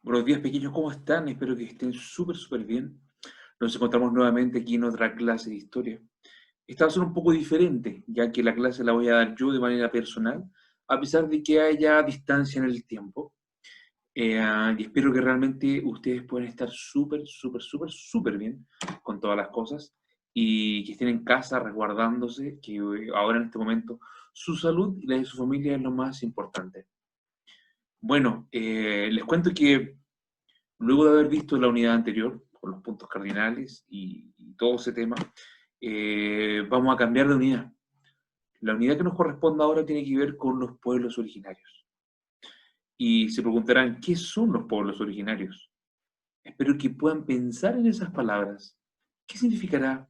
Buenos días, pequeños, ¿cómo están? Espero que estén súper bien. Nos encontramos nuevamente aquí en otra clase de historia. Esta va a ser un poco diferente, ya que la clase la voy a dar yo de manera personal, a pesar de que haya distancia en el tiempo. Y espero que realmente ustedes puedan estar súper bien con todas las cosas y que estén en casa resguardándose, que ahora en este momento su salud y la de su familia es lo más importante. Bueno, les cuento que luego de haber visto la unidad anterior, con los puntos cardinales y todo ese tema, vamos a cambiar de unidad. La unidad que nos corresponde ahora tiene que ver con los pueblos originarios. Y se preguntarán, ¿qué son los pueblos originarios? Espero que puedan pensar en esas palabras. ¿Qué significará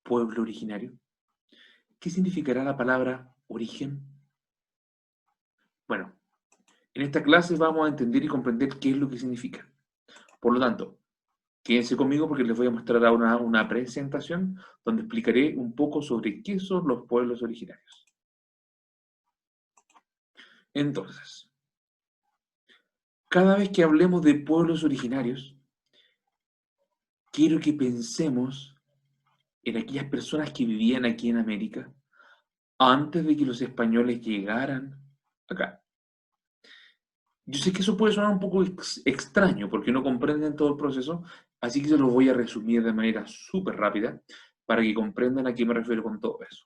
pueblo originario? ¿Qué significará la palabra origen? Bueno, en esta clase vamos a entender y comprender qué es lo que significa. Por lo tanto, quédense conmigo porque les voy a mostrar ahora una presentación donde explicaré un poco sobre qué son los pueblos originarios. Entonces, cada vez que hablemos de pueblos originarios, quiero que pensemos en aquellas personas que vivían aquí en América antes de que los españoles llegaran acá. Yo sé que eso puede sonar un poco extraño porque no comprenden todo el proceso, así que se los voy a resumir de manera súper rápida para que comprendan a qué me refiero con todo eso.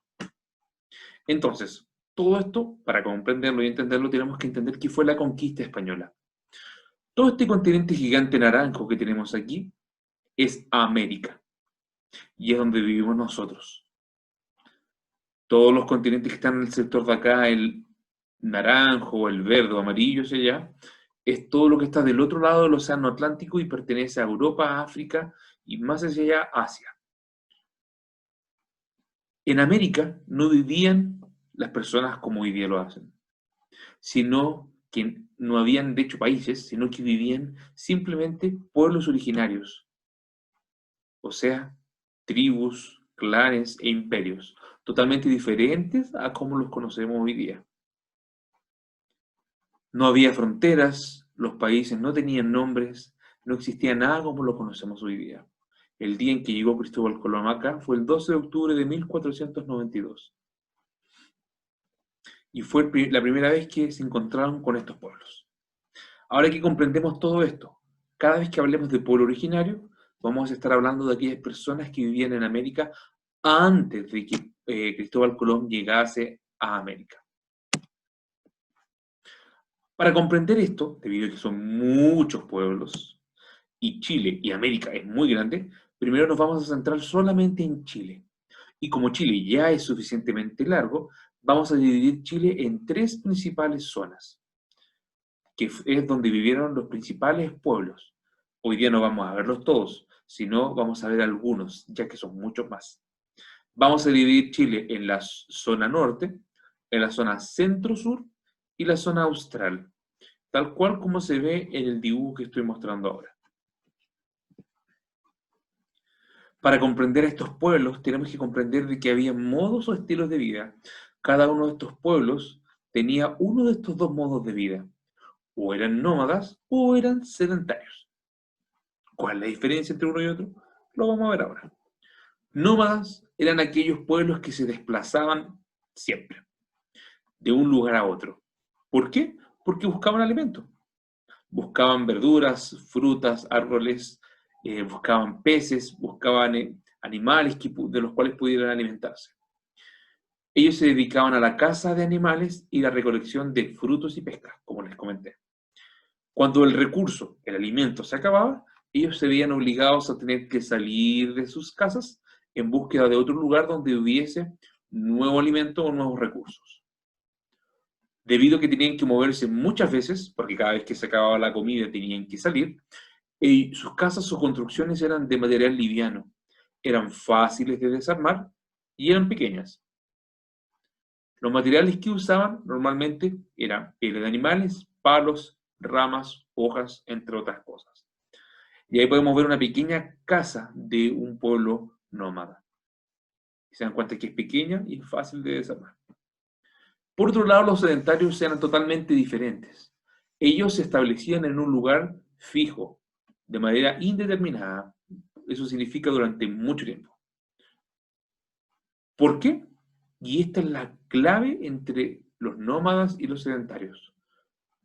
Entonces, todo esto, para comprenderlo y entenderlo, tenemos que entender qué fue la conquista española. Todo este continente gigante naranjo que tenemos aquí es América, y es donde vivimos nosotros. Todos los continentes que están en el sector de acá, el naranjo, el verde o amarillo hacia allá, es todo lo que está del otro lado del Océano Atlántico y pertenece a Europa, África y más hacia allá, Asia. En América no vivían las personas como hoy día lo hacen, sino que no habían de hecho países, sino que vivían simplemente pueblos originarios, o sea, tribus, clanes e imperios, totalmente diferentes a como los conocemos hoy día. No había fronteras, los países no tenían nombres, no existía nada como lo conocemos hoy día. El día en que llegó Cristóbal Colón acá fue el 12 de octubre de 1492 y fue la primera vez que se encontraron con estos pueblos. Ahora que comprendemos todo esto, cada vez que hablemos de pueblo originario, vamos a estar hablando de aquellas personas que vivían en América antes de que Cristóbal Colón llegase a América. Para comprender esto, debido a que son muchos pueblos, y Chile y América es muy grande, primero nos vamos a centrar solamente en Chile. Y como Chile ya es suficientemente largo, vamos a dividir Chile en tres principales zonas, que es donde vivieron los principales pueblos. Hoy día no vamos a verlos todos, sino vamos a ver algunos, ya que son muchos más. Vamos a dividir Chile en la zona norte, en la zona centro-sur y la zona austral, tal cual como se ve en el dibujo que estoy mostrando ahora. Para comprender a estos pueblos, tenemos que comprender de que había modos o estilos de vida. Cada uno de estos pueblos tenía uno de estos dos modos de vida. O eran nómadas o eran sedentarios. ¿Cuál es la diferencia entre uno y otro? Lo vamos a ver ahora. Nómadas eran aquellos pueblos que se desplazaban siempre, de un lugar a otro. ¿Por qué? Porque buscaban alimento. Buscaban verduras, frutas, árboles, buscaban peces, buscaban animales de los cuales pudieran alimentarse. Ellos se dedicaban a la caza de animales y la recolección de frutos y pesca, como les comenté. Cuando el recurso, el alimento, se acababa, ellos se veían obligados a tener que salir de sus casas en búsqueda de otro lugar donde hubiese nuevo alimento o nuevos recursos. Debido a que tenían que moverse muchas veces, porque cada vez que se acababa la comida tenían que salir, y sus casas o construcciones eran de material liviano, eran fáciles de desarmar y eran pequeñas. Los materiales que usaban normalmente eran pieles de animales, palos, ramas, hojas, entre otras cosas. Y ahí podemos ver una pequeña casa de un pueblo nómada. Se dan cuenta que es pequeña y es fácil de desarmar. Por otro lado, los sedentarios eran totalmente diferentes. Ellos se establecían en un lugar fijo, de manera indeterminada. Eso significa durante mucho tiempo. ¿Por qué? Y esta es la clave entre los nómadas y los sedentarios.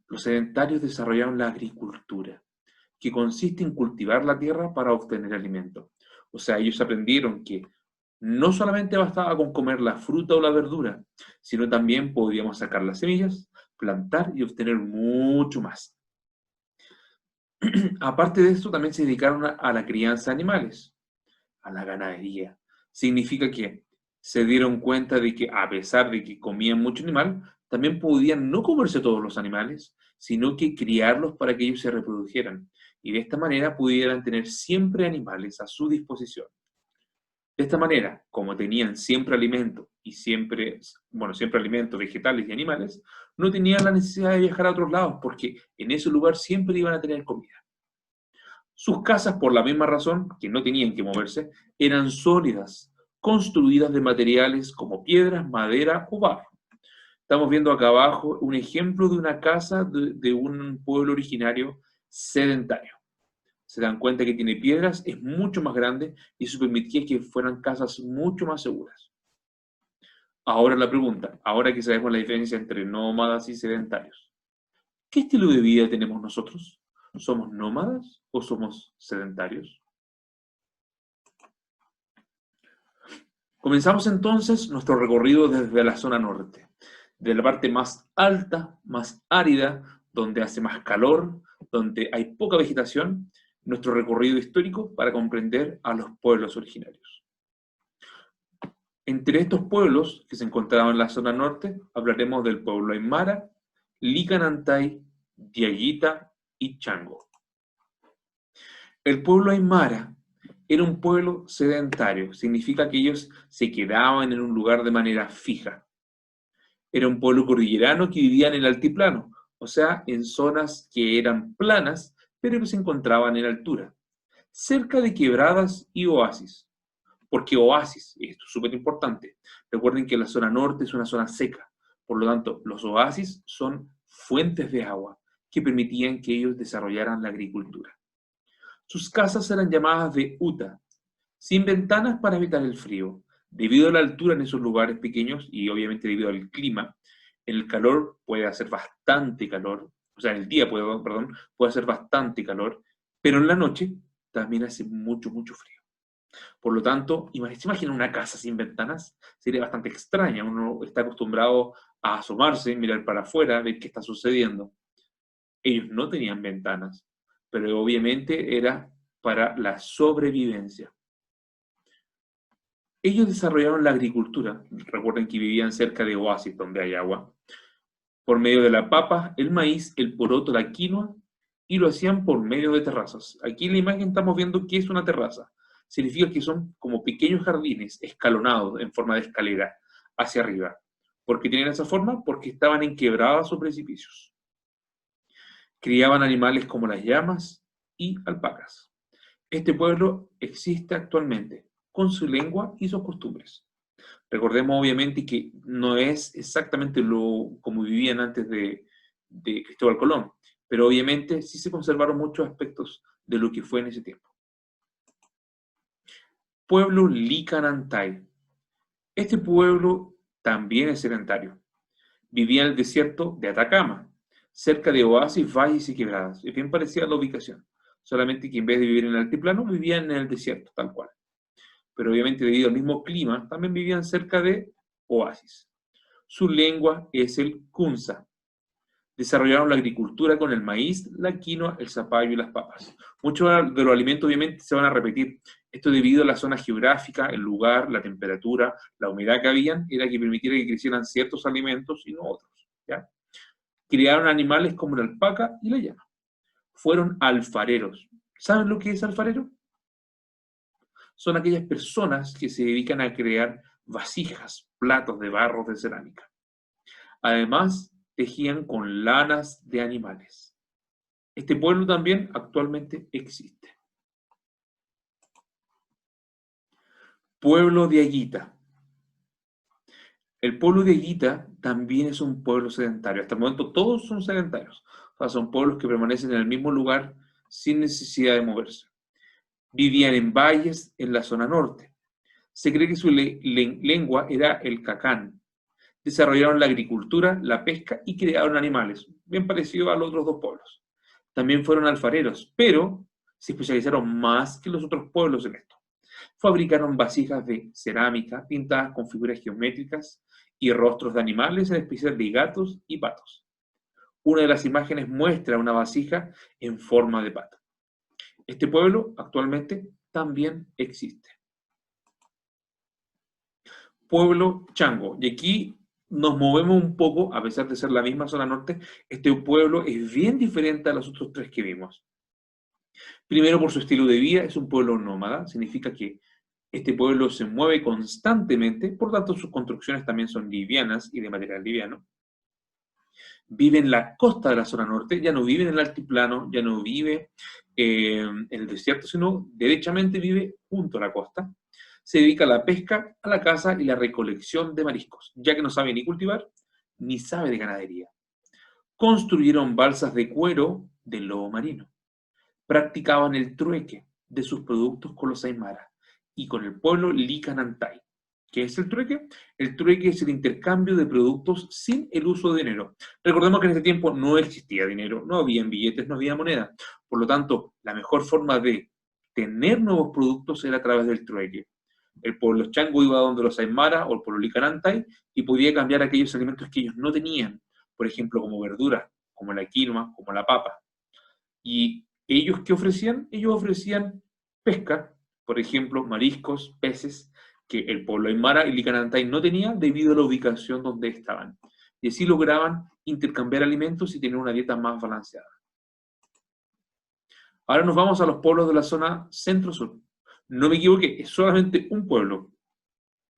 Los sedentarios desarrollaron la agricultura, que consiste en cultivar la tierra para obtener alimento. O sea, ellos aprendieron que no solamente bastaba con comer la fruta o la verdura, sino también podíamos sacar las semillas, plantar y obtener mucho más. Aparte de esto, también se dedicaron a la crianza de animales, a la ganadería. Significa que se dieron cuenta de que a pesar de que comían mucho animal, también podían no comerse todos los animales, sino que criarlos para que ellos se reprodujeran. Y de esta manera pudieran tener siempre animales a su disposición. De esta manera, como tenían siempre alimento y siempre, bueno, siempre alimentos vegetales y animales, no tenían la necesidad de viajar a otros lados porque en ese lugar siempre iban a tener comida. Sus casas, por la misma razón, que no tenían que moverse, eran sólidas, construidas de materiales como piedras, madera o barro. Estamos viendo acá abajo un ejemplo de una casa de un pueblo originario sedentario. Se dan cuenta que tiene piedras, es mucho más grande y eso permitía que fueran casas mucho más seguras. Ahora la pregunta, ahora que sabemos la diferencia entre nómadas y sedentarios, ¿qué estilo de vida tenemos nosotros? ¿Somos nómadas o somos sedentarios? Comenzamos entonces nuestro recorrido desde la zona norte, de la parte más alta, más árida, donde hace más calor, donde hay poca vegetación, nuestro recorrido histórico para comprender a los pueblos originarios. Entre estos pueblos que se encontraban en la zona norte, hablaremos del pueblo Aymara, Licanantay, Diaguita y Chango. El pueblo Aymara era un pueblo sedentario, significa que ellos se quedaban en un lugar de manera fija. Era un pueblo cordillerano que vivía en el altiplano, o sea, en zonas que eran planas, pero que se encontraban en altura, cerca de quebradas y oasis. ¿Por qué oasis? Esto es súper importante. Recuerden que la zona norte es una zona seca, por lo tanto, los oasis son fuentes de agua que permitían que ellos desarrollaran la agricultura. Sus casas eran llamadas de uta, sin ventanas para evitar el frío. Debido a la altura en esos lugares pequeños y obviamente debido al clima, en el calor puede hacer bastante calor, o sea, en el día puede, perdón, puede hacer bastante calor, pero en la noche también hace mucho, mucho frío. Por lo tanto, ¿se imagina una casa sin ventanas? Sería bastante extraña. Uno está acostumbrado a asomarse, mirar para afuera, ver qué está sucediendo. Ellos no tenían ventanas, pero obviamente era para la sobrevivencia. Ellos desarrollaron la agricultura, recuerden que vivían cerca de oasis donde hay agua, por medio de la papa, el maíz, el poroto, la quinoa, y lo hacían por medio de terrazas. Aquí en la imagen estamos viendo qué es una terraza. Significa que son como pequeños jardines escalonados en forma de escalera hacia arriba. ¿Por qué tienen esa forma? Porque estaban en quebradas o precipicios. Criaban animales como las llamas y alpacas. Este pueblo existe actualmente, con su lengua y sus costumbres. Recordemos obviamente que no es exactamente como vivían antes de Cristóbal Colón, pero obviamente sí se conservaron muchos aspectos de lo que fue en ese tiempo. Pueblo Licanantay. Este pueblo también es sedentario. Vivía en el desierto de Atacama, cerca de oasis, valles y quebradas. Es bien parecida a la ubicación, solamente que en vez de vivir en el altiplano, vivían en el desierto, tal cual. Pero obviamente debido al mismo clima, también vivían cerca de oasis. Su lengua es el kunza. Desarrollaron la agricultura con el maíz, la quinoa, el zapallo y las papas. Muchos de los alimentos obviamente se van a repetir. Esto debido a la zona geográfica, el lugar, la temperatura, la humedad que habían, era que permitiera que crecieran ciertos alimentos y no otros. ¿Ya? Criaron animales como la alpaca y la llama. Fueron alfareros. ¿Saben lo que es alfarero? Son aquellas personas que se dedican a crear vasijas, platos de barro de cerámica. Además, tejían con lanas de animales. Este pueblo también actualmente existe. Pueblo de Aguita. El pueblo de Aguita también es un pueblo sedentario. Hasta el momento todos son sedentarios. O sea, son pueblos que permanecen en el mismo lugar sin necesidad de moverse. Vivían en valles en la zona norte. Se cree que su lengua era el cacán. Desarrollaron la agricultura, la pesca y criaron animales, bien parecido a los otros dos pueblos. También fueron alfareros, pero se especializaron más que los otros pueblos en esto. Fabricaron vasijas de cerámica pintadas con figuras geométricas y rostros de animales, en especial de gatos y patos. Una de las imágenes muestra una vasija en forma de pato. Este pueblo actualmente también existe. Pueblo Chango. Y aquí nos movemos un poco, a pesar de ser la misma zona norte, este pueblo es bien diferente a los otros tres que vimos. Primero, por su estilo de vida, es un pueblo nómada, significa que este pueblo se mueve constantemente, por tanto sus construcciones también son livianas y de material liviano. Vive en la costa de la zona norte, ya no vive en el altiplano, ya no vive en el desierto, sino derechamente vive junto a la costa. Se dedica a la pesca, a la caza y la recolección de mariscos, ya que no sabe ni cultivar ni sabe de ganadería. Construyeron balsas de cuero del lobo marino. Practicaban el trueque de sus productos con los aymara y con el pueblo Licanantay. ¿Qué es el trueque? El trueque es el intercambio de productos sin el uso de dinero. Recordemos que en ese tiempo no existía dinero, no había billetes, no había moneda. Por lo tanto, la mejor forma de tener nuevos productos era a través del trueque. El pueblo Chango iba donde los aymara o el pueblo Licanantay y podía cambiar aquellos alimentos que ellos no tenían, por ejemplo, como verduras, como la quinoa, como la papa. ¿Y ellos qué ofrecían? Ellos ofrecían pesca, por ejemplo, mariscos, peces, que el pueblo aymara y Licanantay no tenía debido a la ubicación donde estaban. Y así lograban intercambiar alimentos y tener una dieta más balanceada. Ahora nos vamos a los pueblos de la zona centro-sur. No me equivoqué, es solamente un pueblo.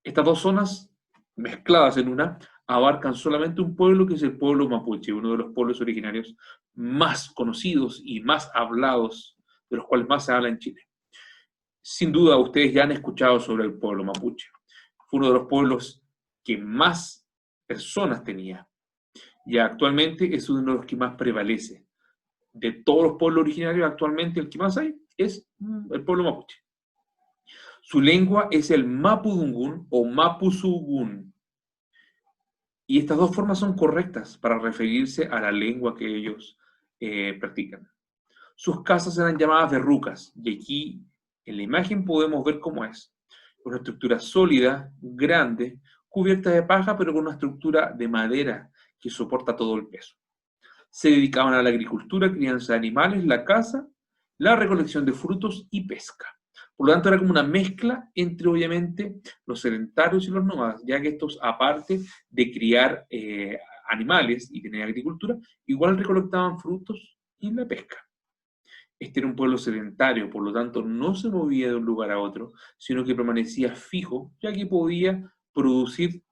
Estas dos zonas, mezcladas en una, abarcan solamente un pueblo que es el pueblo mapuche, uno de los pueblos originarios más conocidos y más hablados, de los cuales más se habla en Chile. Sin duda, ustedes ya han escuchado sobre el pueblo mapuche. Fue uno de los pueblos que más personas tenía y actualmente es uno de los que más prevalece. De todos los pueblos originarios, actualmente el que más hay es el pueblo mapuche. Su lengua es el mapudungún o mapuzungún. Y estas dos formas son correctas para referirse a la lengua que ellos practican. Sus casas eran llamadas verrucas, y aquí en la imagen podemos ver cómo es. Una estructura sólida, grande, cubierta de paja, pero con una estructura de madera que soporta todo el peso. Se dedicaban a la agricultura, crianza de animales, la caza, la recolección de frutos y pesca. Por lo tanto, era como una mezcla entre, obviamente, los sedentarios y los nómadas, ya que estos, aparte de criar animales y tener agricultura, igual recolectaban frutos y la pesca. Este era un pueblo sedentario, por lo tanto, no se movía de un lugar a otro, sino que permanecía fijo, ya que podía producir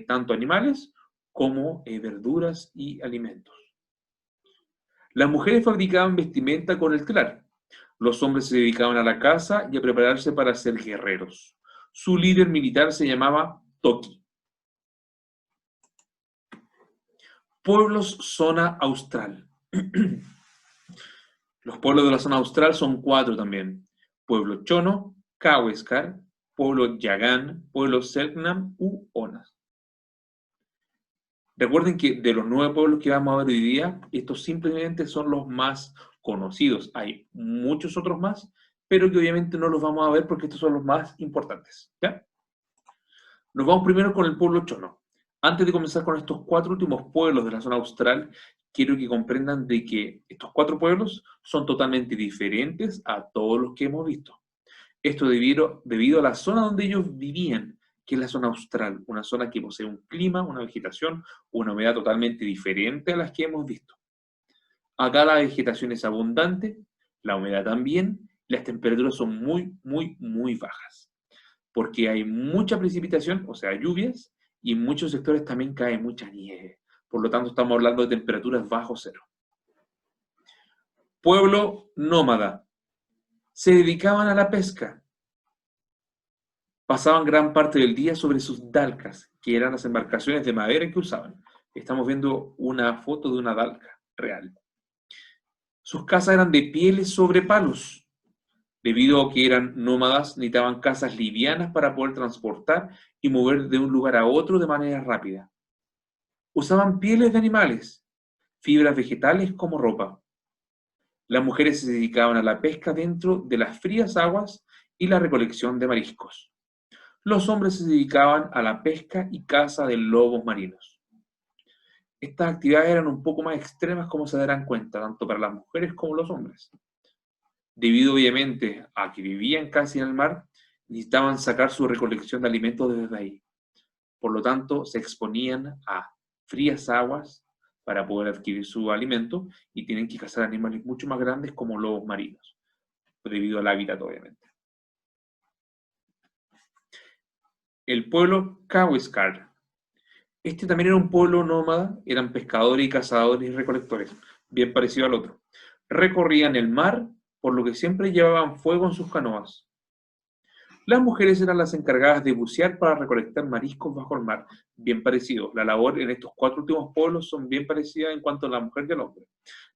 tanto animales como verduras y alimentos. Las mujeres fabricaban vestimenta con el telar. Los hombres se dedicaban a la caza y a prepararse para ser guerreros. Su líder militar se llamaba Toki. Pueblos zona austral. Los pueblos de la zona austral son 4 también. Pueblo Chono, Cahuéscar, pueblo Yagán, pueblo Selknam u Onas. Recuerden que de los 9 pueblos que vamos a ver hoy día, estos simplemente son los más conocidos. Hay muchos otros más, pero que obviamente no los vamos a ver porque estos son los más importantes. ¿Ya? Nos vamos primero con el pueblo Chono. Antes de comenzar con estos 4 últimos pueblos de la zona austral, quiero que comprendan de que estos 4 pueblos son totalmente diferentes a todos los que hemos visto. Esto debido a la zona donde ellos vivían, que es la zona austral, una zona que posee un clima, una vegetación, una humedad totalmente diferente a las que hemos visto. Acá la vegetación es abundante, la humedad también, y las temperaturas son muy, muy, muy bajas, porque hay mucha precipitación, o sea, lluvias, y en muchos sectores también cae mucha nieve. Por lo tanto, estamos hablando de temperaturas bajo cero. Pueblo nómada. Se dedicaban a la pesca. Pasaban gran parte del día sobre sus dalcas, que eran las embarcaciones de madera que usaban. Estamos viendo una foto de una dalca real. Sus casas eran de pieles sobre palos. Debido a que eran nómadas, necesitaban casas livianas para poder transportar y mover de un lugar a otro de manera rápida. Usaban pieles de animales, fibras vegetales como ropa. Las mujeres se dedicaban a la pesca dentro de las frías aguas y la recolección de mariscos. Los hombres se dedicaban a la pesca y caza de lobos marinos. Estas actividades eran un poco más extremas, como se darán cuenta, tanto para las mujeres como los hombres. Debido obviamente a que vivían casi en el mar, necesitaban sacar su recolección de alimentos desde ahí. Por lo tanto, se exponían a frías aguas para poder adquirir su alimento y tienen que cazar animales mucho más grandes como lobos marinos, debido al hábitat obviamente. El pueblo Kawaiskar. Este también era un pueblo nómada, eran pescadores y cazadores y recolectores, bien parecido al otro. Recorrían el mar, por lo que siempre llevaban fuego en sus canoas. Las mujeres eran las encargadas de bucear para recolectar mariscos bajo el mar, bien parecido. La labor en estos 4 últimos pueblos son bien parecidas en cuanto a la mujer y al hombre.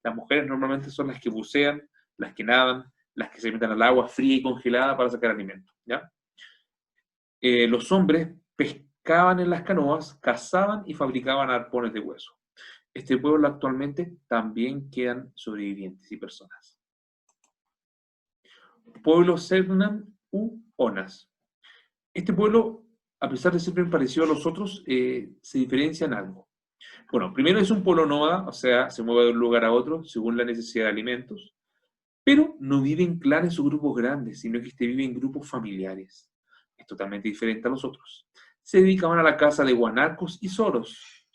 Las mujeres normalmente son las que bucean, las que nadan, las que se meten al agua fría y congelada para sacar alimento, ¿ya? Los hombres pescaban en las canoas, cazaban y fabricaban arpones de hueso. Este pueblo actualmente también quedan sobrevivientes y personas. Pueblo Selknam u Onas. Este pueblo, a pesar de ser bien parecido a los otros, se diferencia en algo. Bueno, primero es un pueblo nómada, o sea, se mueve de un lugar a otro según la necesidad de alimentos, pero no vive en clanes o grupos grandes, sino que vive en grupos familiares. Es totalmente diferente a los otros. Se dedicaban a la caza de guanacos y zorros.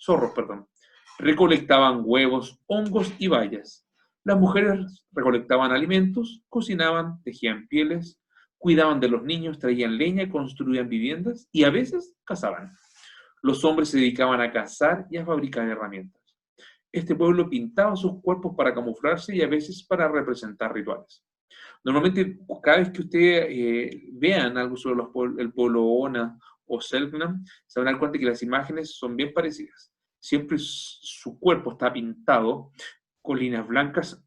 Recolectaban huevos, hongos y bayas. Las mujeres recolectaban alimentos, cocinaban, tejían pieles, cuidaban de los niños, traían leña, construían viviendas y a veces cazaban. Los hombres se dedicaban a cazar y a fabricar herramientas. Este pueblo pintaba sus cuerpos para camuflarse y a veces para representar rituales. Normalmente, cada vez que ustedes vean algo sobre el pueblo Ona o Selknam, se van a dar cuenta que las imágenes son bien parecidas. Siempre su cuerpo está pintado con líneas blancas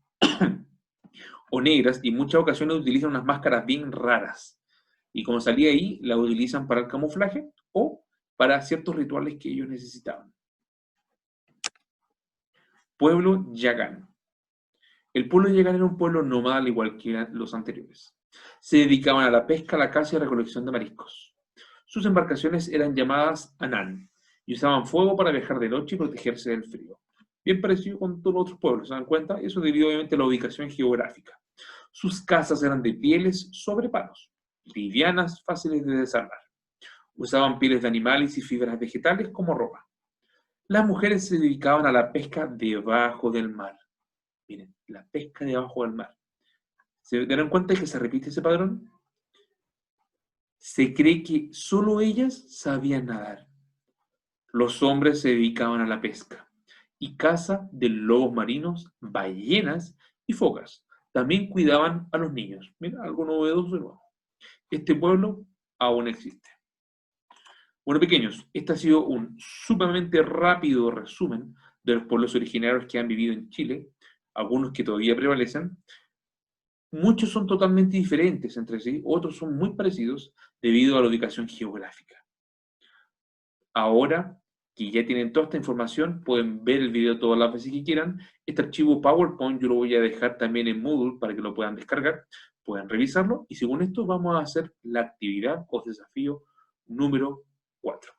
o negras y en muchas ocasiones utilizan unas máscaras bien raras. Y como salía ahí, la utilizan para el camuflaje o para ciertos rituales que ellos necesitaban. Pueblo Yagán. El pueblo Yagán era un pueblo nómada al igual que los anteriores. Se dedicaban a la pesca, la caza y la recolección de mariscos. Sus embarcaciones eran llamadas Anán y usaban fuego para viajar de noche y protegerse del frío. Bien parecido con todos los otros pueblos, ¿se dan cuenta? Eso debido obviamente a la ubicación geográfica. Sus casas eran de pieles sobre palos, livianas, fáciles de desarmar. Usaban pieles de animales y fibras vegetales como ropa. Las mujeres se dedicaban a la pesca debajo del mar. Miren, la pesca debajo del mar. ¿Se dieron cuenta de que se repite ese padrón? Se cree que solo ellas sabían nadar. Los hombres se dedicaban a la pesca y caza de lobos marinos, ballenas y focas. También cuidaban a los niños. Mira, algo novedoso y nuevo. Este pueblo aún existe. Bueno, pequeños, este ha sido un sumamente rápido resumen de los pueblos originarios que han vivido en Chile, algunos que todavía prevalecen. Muchos son totalmente diferentes entre sí, otros son muy parecidos debido a la ubicación geográfica. Ahora que ya tienen toda esta información, pueden ver el video todas las veces que quieran. Este archivo PowerPoint yo lo voy a dejar también en Moodle para que lo puedan descargar, puedan revisarlo y según esto vamos a hacer la actividad o desafío número 4.